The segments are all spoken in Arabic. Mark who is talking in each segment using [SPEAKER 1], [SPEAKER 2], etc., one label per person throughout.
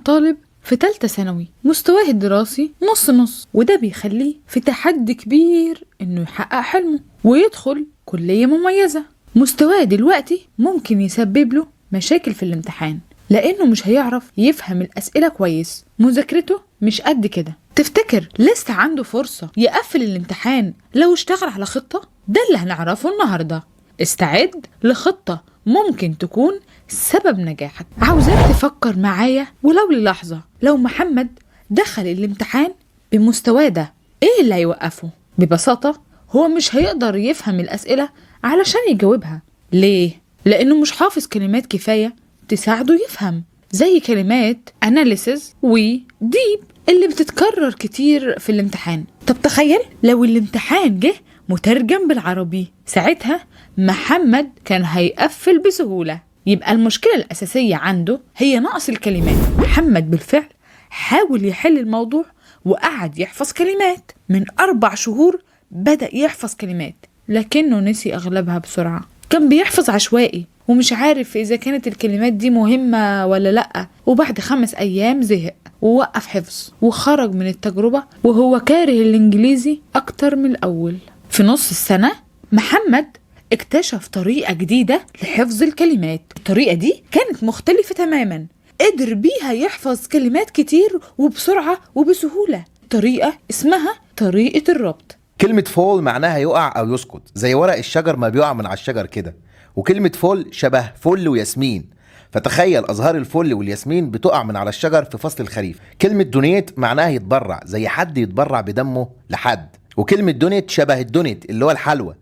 [SPEAKER 1] طالب في تالتة ثانوي مستواه الدراسي نص نص، وده بيخليه في تحدي كبير إنه يحقق حلمه ويدخل كلية مميزة. مستواه دلوقتي ممكن يسبب له مشاكل في الامتحان لأنه مش هيعرف يفهم الأسئلة كويس، مذاكرته مش قد كده. تفتكر لسه عنده فرصة يقفل الامتحان لو اشتغل على خطة؟ ده اللي هنعرفه النهاردة. استعد لخطة ممكن تكون سبب نجاحك. عاوزاك تفكر معايا ولو للحظة، لو محمد دخل الامتحان بمستواه ده ايه اللي هيوقفه؟ ببساطة هو مش هيقدر يفهم الأسئلة علشان يجاوبها. ليه؟ لأنه مش حافظ كلمات كفاية تساعده يفهم، زي كلمات analysis و deep اللي بتتكرر كتير في الامتحان. طب تخيل لو الامتحان جه مترجم بالعربي، ساعتها محمد كان هيقفل بسهولة. يبقى المشكلة الأساسية عنده هي نقص الكلمات. محمد بالفعل حاول يحل الموضوع وقعد يحفظ كلمات. من 4 شهور بدأ يحفظ كلمات لكنه نسي أغلبها بسرعة. كان بيحفظ عشوائي ومش عارف إذا كانت الكلمات دي مهمة ولا لأ، وبعد 5 أيام زهق ووقف حفظ وخرج من التجربة وهو كاره الإنجليزي أكتر من الأول. في نص السنة محمد اكتشف طريقة جديدة لحفظ الكلمات. الطريقة دي كانت مختلفة تماما، قدر بيها يحفظ كلمات كتير وبسرعة وبسهولة. طريقة اسمها طريقة الربط.
[SPEAKER 2] كلمة فول معناها يقع أو يسقط، زي ورق الشجر ما بيقع من على الشجر كده. وكلمة فول شبه فل وياسمين، فتخيل أزهار الفل والياسمين بتقع من على الشجر في فصل الخريف. كلمة دونيت معناها يتبرع، زي حد يتبرع بدمه لحد. وكلمة دونيت شبه الدونيت اللي هو الحلوى،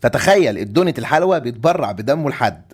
[SPEAKER 2] فتخيل الدونيت الحلوى بيتبرع بدمه لحد.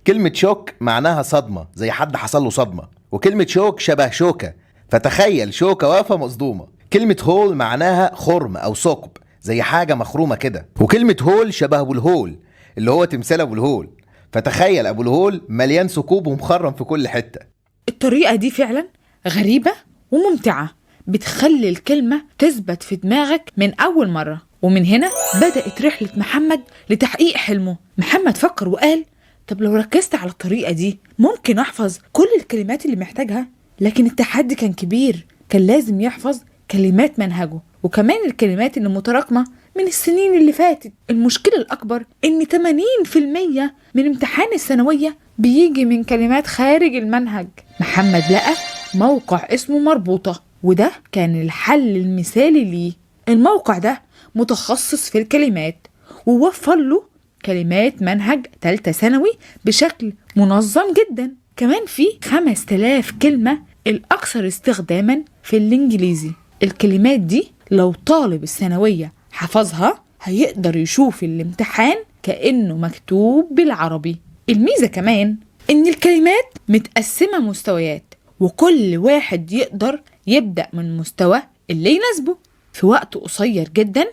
[SPEAKER 2] كلمة شوك معناها صدمة، زي حد حصل له صدمة. وكلمة شوك شبه شوكة، فتخيل شوكة واقفة مصدومة. كلمة هول معناها خرم أو ثقب، زي حاجة مخرومة كده. وكلمة هول شبه أبو الهول اللي هو تمثال أبو الهول، فتخيل أبو الهول مليان ثقوب ومخرم في كل حتة.
[SPEAKER 1] الطريقة دي فعلا غريبة وممتعة، بتخلي الكلمة تثبت في دماغك من أول مرة. ومن هنا بدأت رحلة محمد لتحقيق حلمه. محمد فكر وقال طب لو ركزت على الطريقة دي ممكن أحفظ كل الكلمات اللي محتاجها. لكن التحدي كان كبير، كان لازم يحفظ كلمات منهجه وكمان الكلمات اللي متراكمة من السنين اللي فاتت. المشكلة الأكبر إن 80% من امتحان الثانوية بيجي من كلمات خارج المنهج. محمد لقى موقع اسمه مربوطة، وده كان الحل المثالي ليه. الموقع ده متخصص في الكلمات ووفر له كلمات منهج تالتة ثانوي بشكل منظم جدا. كمان في 5000 كلمة الأكثر استخداما في الإنجليزي. الكلمات دي لو طالب الثانوية حفظها هيقدر يشوف الامتحان كأنه مكتوب بالعربي. الميزة كمان إن الكلمات متقسمة مستويات، وكل واحد يقدر يبدأ من مستوى اللي يناسبه. في وقت قصير جدا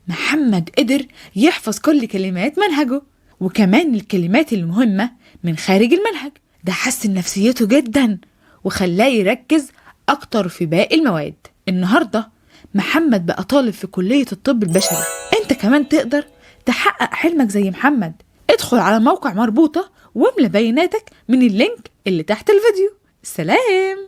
[SPEAKER 1] محمد قدر يحفظ كل كلمات منهجه وكمان الكلمات المهمة من خارج المنهج. ده حسن نفسيته جدا وخلاه يركز أكتر في باقي المواد. النهاردة محمد بقى طالب في كلية الطب البشري. انت كمان تقدر تحقق حلمك زي محمد. ادخل على موقع مربوطة واملى بياناتك من اللينك اللي تحت الفيديو. سلام.